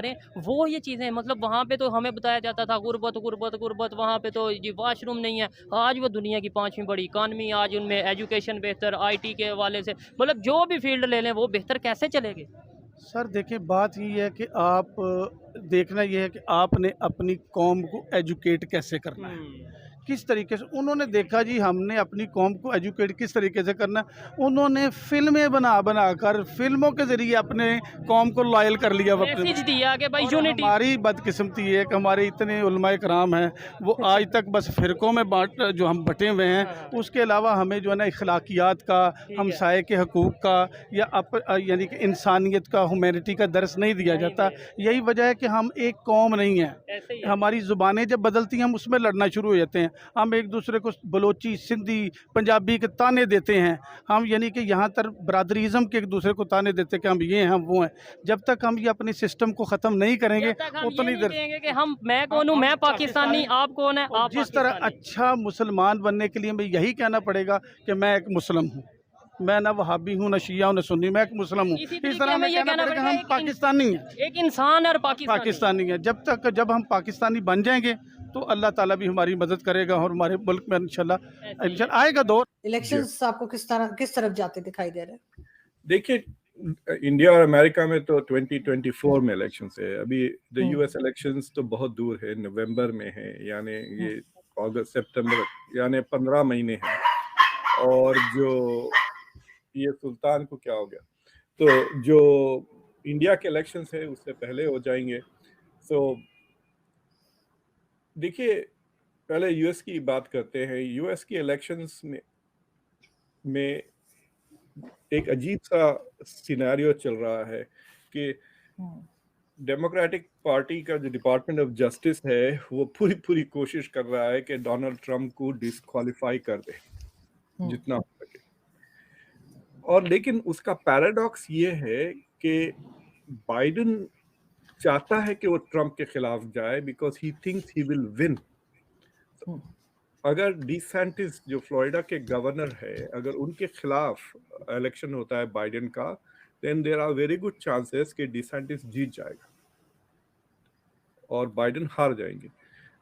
करें, वो ये चीज़ें मतलब वहाँ पे तो हमें बताया जाता था गुर्बत, गुर्बत, गुर्बत, वहाँ पे तो जी वॉशरूम नहीं है। आज वो दुनिया की 5वीं बड़ी इकॉनमी, आज उनमें एजुकेशन बेहतर, आईटी के हवाले से मतलब जो भी फ़ील्ड ले लें वो बेहतर कैसे चलेगी? सर देखिए, बात ये है कि आप देखना ये है कि आपने अपनी कौम को एजुकेट कैसे करना है, हुँ। किस तरीके से उन्होंने देखा जी हमने अपनी कौम को एजुकेट किस तरीके से करना है। उन्होंने फ़िल्में बनाकर फ़िल्मों के ज़रिए अपने कौम को लॉयल कर लिया वो अपने। मैसेज दिया कि भाई और यूनिटी। हमारी बदकिस्मती ये है कि हमारे इतने उलमाए कराम हैं, वो आज तक बस फ़िरक़ों में जो हम बँटे हुए हैं, हाँ, हाँ। उसके अलावा हमें जो है ना अखलाकियात का, ठीक है। हमसाये के हकूक़ का या यानी कि इंसानियत का, ह्यूमैनिटी का दर्स नहीं दिया नहीं जाता। दिया जाता। यही वजह है कि हम एक कौम नहीं हैं। ऐसे ही है। हमारी ज़ुबानें जब बदलती हैं, हम उसमें लड़ना शुरू हो जाते हैं। हम एक-दूसरे को बलोची, सिंधी, पंजाबी के ताने देते हैं। हम यानी कि यहाँ तर बरादरीज़्म के एक-दूसरे को ताने देते हैं कि हम ये हैं, हम वो हैं। जब तक हम ये अपने सिस्टम को ख़त्म नहीं करेंगे, जब तक हम ये उतनी नहीं देर कहेंगे कि हम मैं हाँ, कौन हूँ, हम मैं पाकिस्तानी, पाकिस्तानी। आप कौन है, और आप जिस तरह पाकिस्तानी। अच्छा मुसलमान बनने के लिए हमें यही कहना पड़ेगा कि मैं एक मुस्लिम हूँ। मैं ना वहाबी हूँ, ना शिया हूँ, ना सुन्नी, मैं एक मुस्लिम हूँ। इसी इस तरीके तरह हमें हमें ये कहना कहना पड़ेगा पड़ेगा हम पाकिस्तानी हैं। एक इंसान और हम पाकिस्तानी। पाकिस्तानी हैं। जब हम पाकिस्तानी बन जाएँगे, तो अल्लाह ताला भी हमारी मदद करेगा और हमारे मुल्क में ऐसे इंशाल्लाह ही है। इंशाल्लाह आएगा दौर। जी। इलेक्शंस आपको किस तरफ जाते दिखाई दे रहे हैं? देखिए, इंडिया और अमेरिका में तो 2024 में इलेक्शंस है। अभी द हुँ, यूएस इलेक्शंस तो बहुत दूर है, नवंबर में है, यानी हुँ, ये अगस्त, सितंबर, यानी 15 महीने हैं। और जो ये सुल्तान को क्या हो गया? तो जो इंडिया के इलेक्शंस है उससे पहले हो जाएँगे। सो देखिए, पहले यूएस की बात करते हैं। यूएस की इलेक्शंस में एक अजीब-सा सिनेरियो चल रहा है कि हुँ, डेमोक्रेटिक पार्टी का जो डिपार्टमेंट ऑफ जस्टिस है, वो पूरी कोशिश कर रहा है कि डोनाल्ड ट्रंप को डिस्क्वालीफाई कर दे, हुँ, जितना हो सके। और लेकिन उसका पैराडॉक्स ये है कि बाइडेन चाहता है कि वो ट्रंप के खिलाफ जाए because he thinks he will win. हुँ, अगर डिसैंटिस जो फ्लोरिडा के गवर्नर है, अगर उनके खिलाफ इलेक्शन होता है बाइडेन का, then there are very good chances कि डिसैंटिस जीत जाएगा और बाइडेन हार जाएँगे।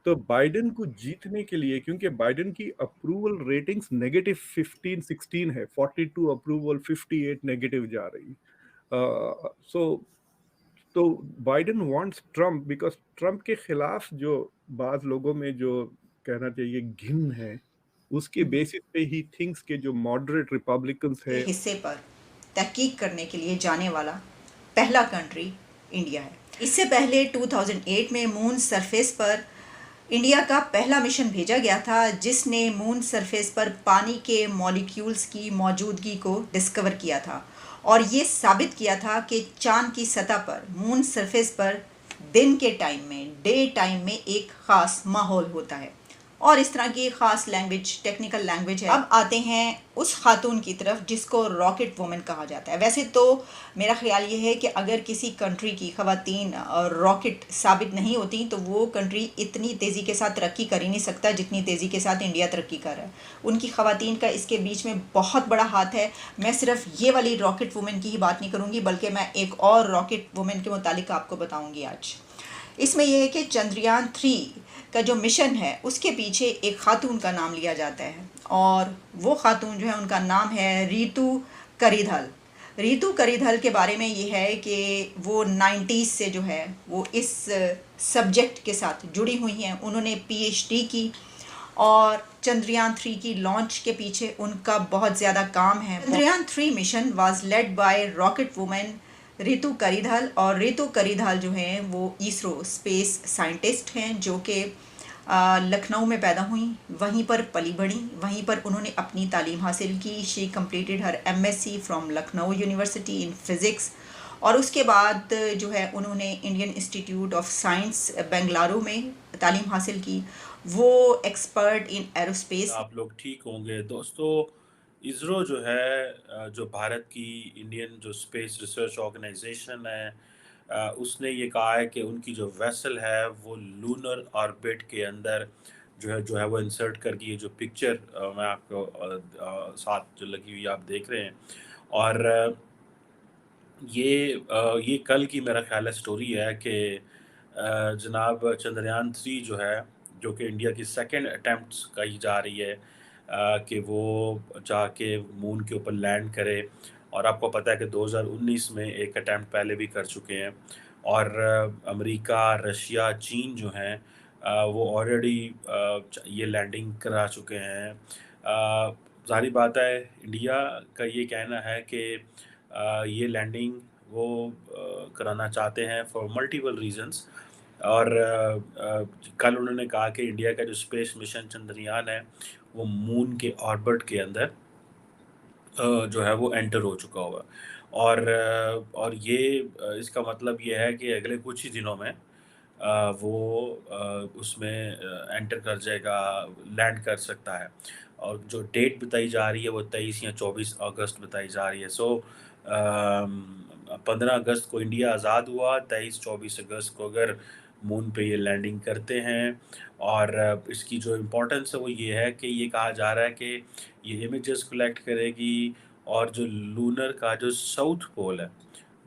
तो बाइडेन को जीतने के लिए, क्योंकि बाइडेन की अप्रूवल रेटिंग्स नेगेटिव 15-16 है, 42 अप्रूवल, 58 नेगेटिव जा रही। सो तो Biden wants Trump because Trump के खिलाफ जो बाज़ लोगों में जो कहना चाहिए घिन है, उसके हुँ। बेसिस पे ही थिंक्स के जो मॉडरेट रिपब्लिकन्स के है। हिस्से पर तहकीक करने के लिए जाने वाला पहला कंट्री इंडिया है। इससे पहले 2008 में मून सरफेस पर इंडिया का पहला मिशन भेजा गया था, जिसने मून सरफेस पर पानी के मॉलिक्यूल्स की मौजूदगी को डिस्कवर किया था और ये साबित किया था कि चाँद की सतह पर, मून सरफेस पर दिन के टाइम में, डे टाइम में एक ख़ास माहौल होता है और इस तरह की ख़ास लैंग्वेज, टेक्निकल लैंग्वेज है। अब आते हैं उस खातून की तरफ जिसको रॉकेट वुमन कहा जाता है। वैसे तो मेरा ख़्याल ये है कि अगर किसी कंट्री की ख़वातीन रॉकेट साबित नहीं होती तो वो कंट्री इतनी तेज़ी के साथ तरक्की कर ही नहीं सकता जितनी तेज़ी के साथ इंडिया तरक्की कर रहा है। उनकी ख़वातीन का इसके बीच में बहुत बड़ा हाथ है। मैं सिर्फ ये वाली रॉकेट वुमन की ही बात नहीं करूँगी, बल्कि मैं एक और रॉकेट वुमन के मुतालिक आपको बताऊँगी आज। इसमें यह है कि चंद्रयान 3 का जो मिशन है उसके पीछे एक खातून का नाम लिया जाता है और वो खातून जो है उनका नाम है रीतू करिधल। रीतू करिधल के बारे में ये है कि वो 90s से जो है वो इस सब्जेक्ट के साथ जुड़ी हुई हैं। उन्होंने पीएचडी की और चंद्रयान 3 की लॉन्च के पीछे उनका बहुत ज़्यादा काम है। Chandrayaan 3 mission was led by rocket women Ritu Karidhal और ऋतु करिधल जो हैं वो इसरो स्पेस साइंटिस्ट हैं जो कि लखनऊ में पैदा हुई, वहीं पर पली बढ़ी, वहीं पर उन्होंने अपनी तालीम हासिल की। She completed her MSc from Lucknow university in physics और उसके बाद जो है उन्होंने Indian institute of science Bengaluru में तालीम हासिल की। वो एक्सपर्ट इन एरोस्पेस। आप लोग ठीक होंगे दोस्तों। इसरो जो है जो भारत की इंडियन जो स्पेस रिसर्च ऑर्गेनाइजेशन है, उसने ये कहा है कि उनकी जो वेसल है वो लूनर ऑर्बिट के अंदर जो है वो इंसर्ट करके, ये जो पिक्चर मैं आपको साथ जो लगी हुई आप देख रहे हैं। और ये कल की मेरा ख़्याल है स्टोरी है कि जनाब चंद्रयान 3 जो है, जो कि इंडिया की सेकंड अटेम्प्ट कही जा रही है कि वो जाके मून के ऊपर लैंड करे। और आपको पता है कि 2019 में एक अटेम्प्ट पहले भी कर चुके हैं। और अमेरिका, रशिया, चीन जो हैं वो ऑलरेडी ये लैंडिंग करा चुके हैं। ज़ाहिर बात है इंडिया का ये कहना है कि ये लैंडिंग वो कराना चाहते हैं फॉर मल्टीपल रीजंस। और कल उन्होंने कहा कि इंडिया का जो स्पेस मिशन चंद्रयान है वो मून के ऑर्बिट के अंदर जो है वो एंटर हो चुका होगा। और ये इसका मतलब ये है कि अगले कुछ ही दिनों में वो उसमें एंटर कर जाएगा, लैंड कर सकता है। और जो डेट बताई जा रही है वो 23 या 24 अगस्त बताई जा रही है। 15 अगस्त को इंडिया आज़ाद हुआ, 23-24 अगस्त को अगर मून पे ये लैंडिंग करते हैं। और इसकी जो इम्पोर्टेंस है वो ये है कि ये कहा जा रहा है कि ये इमेजेस कलेक्ट करेगी। और जो लूनर का जो साउथ पोल है,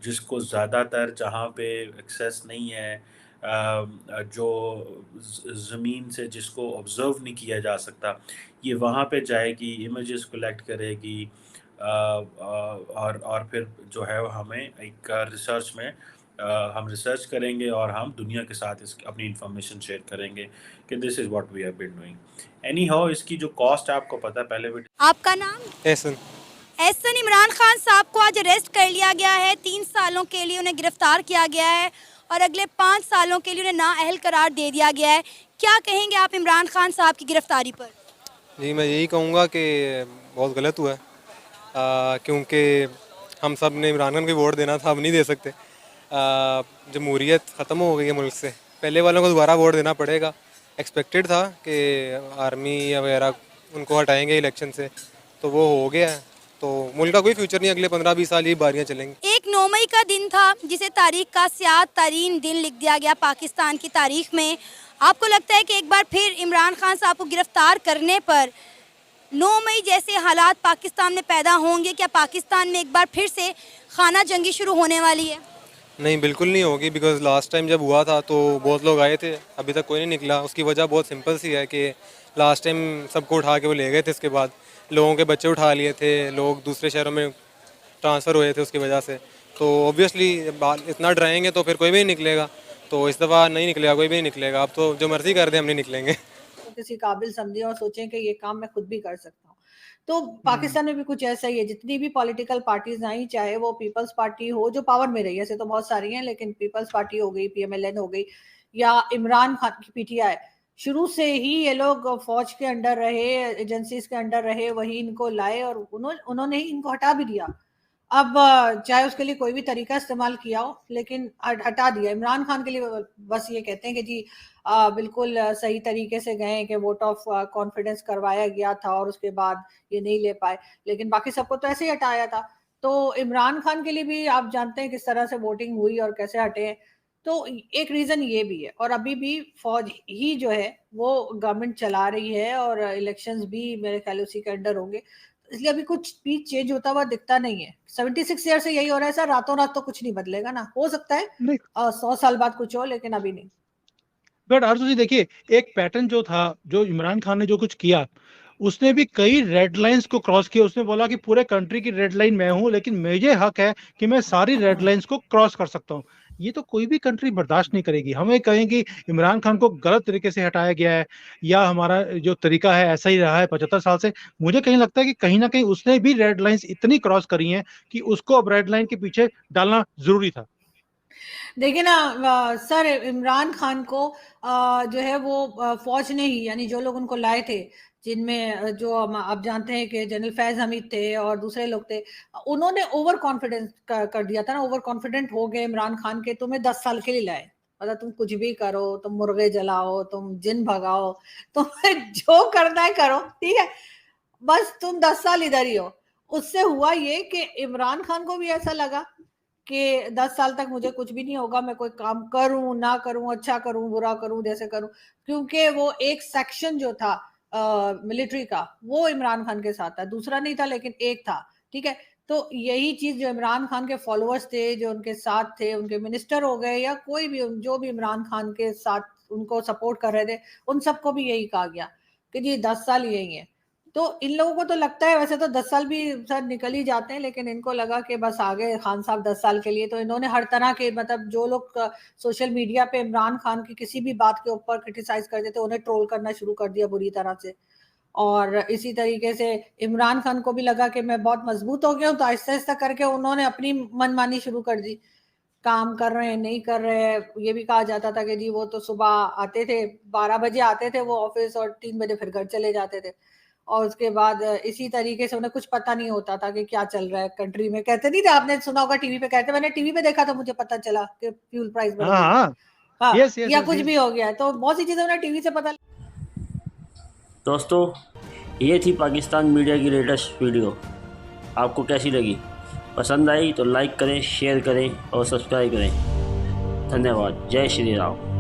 जिसको ज़्यादातर जहाँ पे एक्सेस नहीं है, जो ज़मीन से जिसको ऑब्ज़र्व नहीं किया जा सकता, ये वहाँ पे जाएगी, इमेजेस कलेक्ट करेगी। और फिर जो है हमें एक रिसर्च में हम रिसर्च करेंगे और हम दुनिया के साथ इस अपनी इन्फॉर्मेशन शेयर करेंगे कि this is what we have been doing. Anyhow इसकी जो कॉस्ट है आपको पता है पहले भी। आपका नाम? एहसन। एहसन, इमरान खान साहब को आज अरेस्ट कर लिया गया है। 3 सालों के लिए उन्हें गिरफ्तार किया गया है और अगले 5 सालों के लिए उन्हें नाअहल करार दे दिया गया है। क्या कहेंगे आप इमरान खान साहब की गिरफ्तारी पर? जी, मैं यही कहूँगा कि बहुत गलत हुआ है, क्योंकि हम सब ने इमरान खान को वोट देना था, अब नहीं दे सकते। जमहूरियत ख़त्म हो गई है मुल्क से, पहले वालों को दोबारा वोट देना पड़ेगा। एक्सपेक्टेड था कि आर्मी या वगैरह उनको हटाएंगे इलेक्शन से, तो वो हो गया है। तो मुल्क का कोई फ्यूचर नहीं, अगले 15-20 साल ये बारियाँ चलेंगी। 1 9 मई का दिन था जिसे तारीख का स्याह तरीन दिन लिख दिया गया पाकिस्तान की तारीख में। आपको लगता है कि एक बार फिर इमरान खान साहब को गिरफ्तार करने पर 9 मई जैसे हालात पाकिस्तान में पैदा होंगे? क्या पाकिस्तान में एक बार फिर से खाना जंगी शुरू होने वाली है? नहीं, बिल्कुल नहीं होगी, बिकॉज़ लास्ट टाइम जब हुआ था तो बहुत लोग आए थे, अभी तक कोई नहीं निकला। उसकी वजह बहुत सिंपल सी है कि लास्ट टाइम सबको उठा के वो ले गए थे, इसके बाद लोगों के बच्चे उठा लिए थे, लोग दूसरे शहरों में ट्रांसफ़र हुए थे उसकी वजह से। तो ऑब्वियसली इतना डराएंगे तो फिर कोई भी नहीं निकलेगा। तो इस दफ़ा नहीं निकलेगा, कोई भी नहीं निकलेगा। अब तो जो मर्ज़ी कर दें, हम नहीं निकलेंगे। तो किसी काबिल समझें और सोचें कि ये काम मैं खुद भी कर सकता हूँ। तो पाकिस्तान में भी कुछ ऐसा ही है, जितनी भी पॉलिटिकल पार्टीज आई, चाहे वो पीपल्स पार्टी हो जो पावर में रही है, ऐसे तो बहुत सारी हैं, लेकिन पीपल्स पार्टी हो गई, पीएमएलएन हो गई, या इमरान खान की पीटीआई, शुरू से ही ये लोग फौज के अंडर रहे, एजेंसीज के अंडर रहे, वही इनको लाए और उन्होंने ही इनको हटा भी दिया। अब चाहे उसके लिए कोई भी तरीका इस्तेमाल किया हो, लेकिन हटा दिया। इमरान खान के लिए बस ये कहते हैं कि जी बिल्कुल सही तरीके से गए, कि वोट ऑफ कॉन्फिडेंस करवाया गया था और उसके बाद ये नहीं ले पाए, लेकिन बाकी सबको तो ऐसे ही हटाया था। तो इमरान खान के लिए भी आप जानते हैं किस तरह से वोटिंग हुई और कैसे हटे हैं। तो एक रीजन ये भी है, और अभी भी फौज ही जो है वो गवर्नमेंट चला रही है और इलेक्शंस भी मेरे ख्याल उसी के अंडर होंगे, इसलिए अभी कुछ भी चेंज होता हुआ दिखता नहीं है। 76 ईयर से यही हो रहा है सर, रातों रात तो कुछ नहीं बदलेगा ना। हो सकता है नहीं 100 साल बाद कुछ हो, लेकिन अभी नहीं। बट आरजू जी देखिए, एक पैटर्न जो था, जो इमरान खान ने जो कुछ किया, उसने भी कई रेड लाइंस को क्रॉस किया। उसने बोला कि पूरे कंट्री की रेड लाइन मैं हूं, लेकिन मुझे हक है कि मैं सारी रेड लाइंस को क्रॉस कर सकता हूं। ये तो कोई भी कंट्री बर्दाश्त नहीं करेगी। हमें कहें कि इमरान खान को गलत तरीके से हटाया गया है, या हमारा जो तरीका है ऐसा ही रहा है 75 साल से। मुझे कहीं लगता है कि कहीं ना कहीं उसने भी रेड लाइंस इतनी क्रॉस करी हैं कि उसको अब रेड लाइन के पीछे डालना जरूरी था। देखिए ना सर, इमरान खान को जो है वो फौज ने ही, यानी जो लोग उनको लाए थे, जिनमें जो आप जानते हैं कि जनरल फैज हमीद थे और दूसरे लोग थे, उन्होंने ओवर कॉन्फिडेंस कर दिया था ना। ओवर कॉन्फिडेंट हो गए इमरान खान के, तुम्हें 10 साल के लिए लाए, मतलब तुम कुछ भी करो, तुम मुर्गे जलाओ, तुम जिन भगाओ, तुम्हें जो करना है करो, ठीक है, बस तुम 10 साल इधर ही हो। उससे हुआ ये कि इमरान खान को भी ऐसा लगा कि 10 साल तक मुझे कुछ भी नहीं होगा, मैं कोई काम करूं ना करूं, अच्छा करूं बुरा करूं, जैसे करूं, क्योंकि वो एक सेक्शन जो था मिलिट्री का, वो इमरान खान के साथ था, दूसरा नहीं था लेकिन एक था, ठीक है। तो यही चीज जो इमरान खान के फॉलोअर्स थे, जो उनके साथ थे, उनके मिनिस्टर हो गए या कोई भी जो भी इमरान खान के साथ उनको सपोर्ट कर रहे थे, उन सबको भी यही कहा गया कि जी 10 साल यही है। तो इन लोगों को तो लगता है, वैसे तो 10 साल भी सर निकल ही जाते हैं, लेकिन इनको लगा कि बस आगे खान साहब 10 साल के लिए, तो इन्होंने हर तरह के मतलब जो लोग सोशल मीडिया पे इमरान खान की किसी भी बात के ऊपर क्रिटिसाइज करते थे उन्हें ट्रोल करना शुरू कर दिया बुरी तरह से। और इसी तरीके से इमरान खान को भी लगा कि मैं बहुत मजबूत हो गया हूँ, तो आहिस्ता आहिस्ता करके उन्होंने अपनी मनमानी शुरू कर दी, काम कर रहे हैं नहीं कर रहे हैं। ये भी कहा जाता था कि जी वो तो सुबह आते थे 12 बजे आते थे वो ऑफिस, और 3 बजे फिर घर चले जाते थे, और उसके बाद इसी तरीके से उन्हें कुछ पता नहीं होता था कि क्या चल रहा है कंट्री में। कहते नहीं थे, आपने सुना होगा टीवी पे, कहते मैंने टीवी पे देखा था, मुझे पता चला कि फ्यूल प्राइस बढ़ गई। हाँ हाँ, यस यस या कुछ भी हो गया है, तो बहुत सी चीजें उन्हें टीवी से पता। दोस्तों, ये थी पाकिस्तान मीडिया की लेटेस्ट वीडियो। आपको कैसी लगी? पसंद आई तो लाइक करें, शेयर करें और सब्सक्राइब करें। धन्यवाद। जय श्री राम।